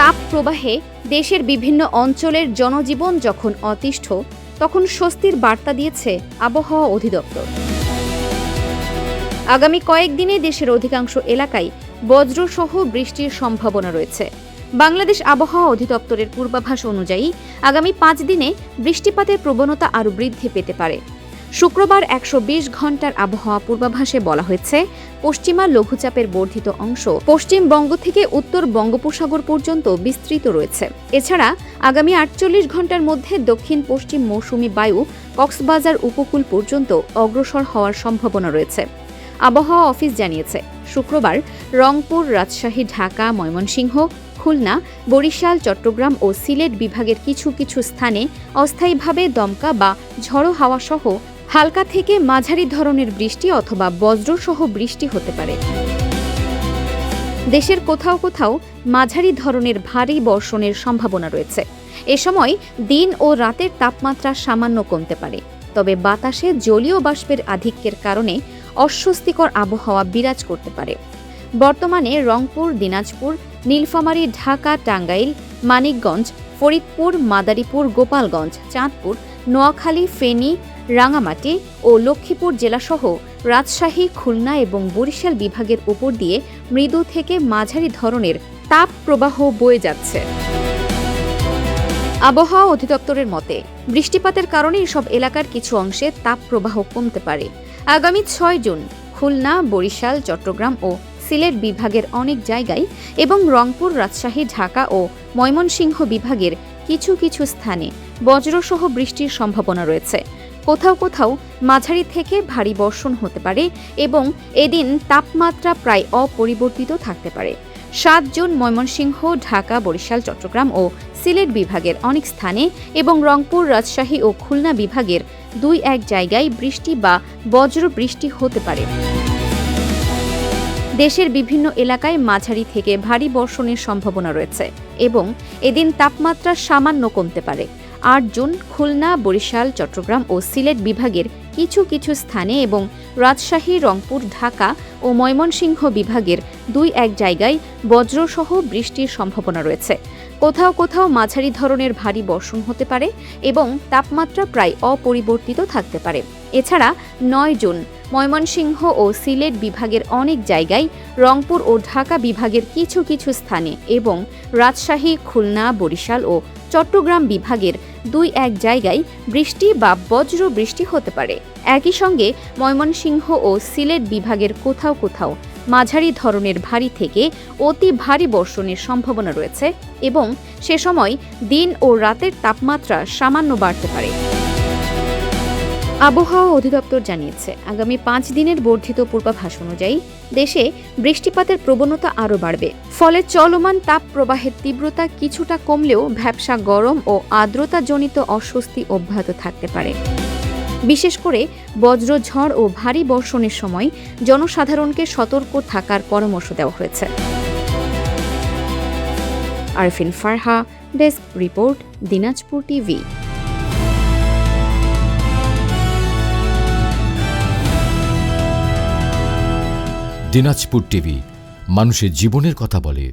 তাপ প্রবাহে দেশের বিভিন্ন অঞ্চলের জনজীবন যখন অতিষ্ঠ, তখন স্বস্তির বার্তা দিয়েছে আবহাওয়া অধিদপ্তর। আগামী কয়েকদিনে দেশের অধিকাংশ এলাকায় বজ্রসহ বৃষ্টির সম্ভাবনা রয়েছে। বাংলাদেশ আবহাওয়া অধিদপ্তরের পূর্বাভাস অনুযায়ী আগামী 5 দিনে বৃষ্টিপাতের প্রবণতা আরও বৃদ্ধি পেতে পারে। শুক্রবার 120 ঘণ্টার আবহাওয়া পূর্বাভাসে বলা হয়েছে, পশ্চিমা লঘুচাপের বর্ধিত অংশ পশ্চিমবঙ্গ থেকে উত্তর বঙ্গোপসাগর পর্যন্ত বিস্তৃত রয়েছে। এছাড়া আগামী 48 ঘণ্টার মধ্যে দক্ষিণ পশ্চিম মৌসুমি বায়ু কক্সবাজার উপকূল পর্যন্ত অগ্রসর হওয়ার সম্ভাবনা রয়েছে। আবহাওয়া অফিস জানিয়েছে, শুক্রবার রংপুর, রাজশাহী, ঢাকা, ময়মনসিংহ, খুলনা, বরিশাল, চট্টগ্রাম ও সিলেট বিভাগের কিছু কিছু স্থানে অস্থায়ীভাবে দমকা বা ঝড়ো হাওয়া সহ হালকা থেকে মাঝারি ধরনের বৃষ্টি অথবা বজ্রসহ বৃষ্টি হতে পারে। দেশের কোথাও কোথাও মাঝারি ধরনের ভারী বর্ষণের সম্ভাবনা রয়েছে। এ সময় দিন ও রাতের তাপমাত্রা সামান্য কমতে পারে, তবে বাতাসে জলীয় বাষ্পের আধিক্যের কারণে অস্বস্তিকর আবহাওয়া বিরাজ করতে পারে। বর্তমানে রংপুর, দিনাজপুর, নীলফামারী, ঢাকা, টাঙ্গাইল, মানিকগঞ্জ, ফরিদপুর, মাদারীপুর, গোপালগঞ্জ, চাঁদপুর, নোয়াখালী, ফেনী, রাঙামাটি ও লক্ষ্মীপুর জেলাসহ রাজশাহী, খুলনা এবং বরিশাল বিভাগের উপর দিয়ে মৃদু থেকে মাঝারি ধরনের তাপ প্রবাহ বয়ে যাচ্ছে। আবহাওয়া অধিদপ্তরের মতে, বৃষ্টিপাতের কারণে এসব এলাকার কিছু অংশে তাপ প্রবাহ কমতে পারে। আগামী 6 জুন খুলনা, বরিশাল, চট্টগ্রাম ও সিলেট বিভাগের অনেক জায়গায় এবং রংপুর, রাজশাহী, ঢাকা ও ময়মনসিংহ বিভাগের কিছু কিছু স্থানে বজ্রসহ বৃষ্টির সম্ভাবনা রয়েছে। কোথাও কোথাও মাঝারি থেকে ভারী বর্ষণ হতে পারে এবং এদিন তাপমাত্রা প্রায় অপরিবর্তিত থাকতে পারে। 7 জুন ময়মনসিংহ, ঢাকা, বরিশাল, চট্টগ্রাম ও সিলেট বিভাগের অনেক স্থানে এবং রংপুর, রাজশাহী ও খুলনা বিভাগের 2-1 জায়গায় বৃষ্টি বা বজ্র বৃষ্টি হতে পারে। দেশের বিভিন্ন এলাকায় মাঝারি থেকে ভারী বর্ষণের সম্ভাবনা রয়েছে এবং এদিন তাপমাত্রা সামান্য কমতে পারে। 8 জুন খুলনা, বরিশাল, চট্টগ্রাম ও সিলেট বিভাগের কিছু কিছু স্থানে এবং রাজশাহী, রংপুর, ঢাকা ও ময়মনসিংহ বিভাগের 2-1 জায়গায় বজ্রসহ বৃষ্টির সম্ভাবনা রয়েছে। কোথাও কোথাও মাঝারি ধরনের ভারী বর্ষণ হতে পারে এবং তাপমাত্রা প্রায় অপরিবর্তিত থাকতে পারে। এছাড়া 9 জুন ময়মনসিংহ ও সিলেট বিভাগের অনেক জায়গায়, রংপুর ও ঢাকা বিভাগের কিছু কিছু স্থানে এবং রাজশাহী, খুলনা, বরিশাল ও চট্টগ্রাম বিভাগের 2-1 জায়গায় বৃষ্টি বা বজ্র বৃষ্টি হতে পারে। একই সঙ্গে ময়মনসিংহ ও সিলেট বিভাগের কোথাও কোথাও মাঝারি ধরনের ভারী থেকে অতি ভারী বর্ষণের সম্ভাবনা রয়েছে এবং সে সময় দিন ও রাতের তাপমাত্রা সামান্য বাড়তে পারে। আবহাওয়া অধিদপ্তর জানিয়েছে, আগামী 5 দিনের বর্ধিত পূর্বাভাস অনুযায়ী দেশে বৃষ্টিপাতের প্রবণতা আরও বাড়বে। ফলে চলমান তাপ প্রবাহের তীব্রতা কিছুটা কমলেও ভ্যাপসা গরম ও আর্দ্রতাজনিত অস্বস্তি অব্যাহত থাকতে পারে। বিশেষ করে বজ্রঝড় ও ভারী বর্ষণের সময় জনসাধারণকে সতর্ক থাকার পরামর্শ দেওয়া হয়েছে। Arfin Farha, desk report, Dinajpur TV. Dinajpur TV, মানুষের জীবনের কথা বলে।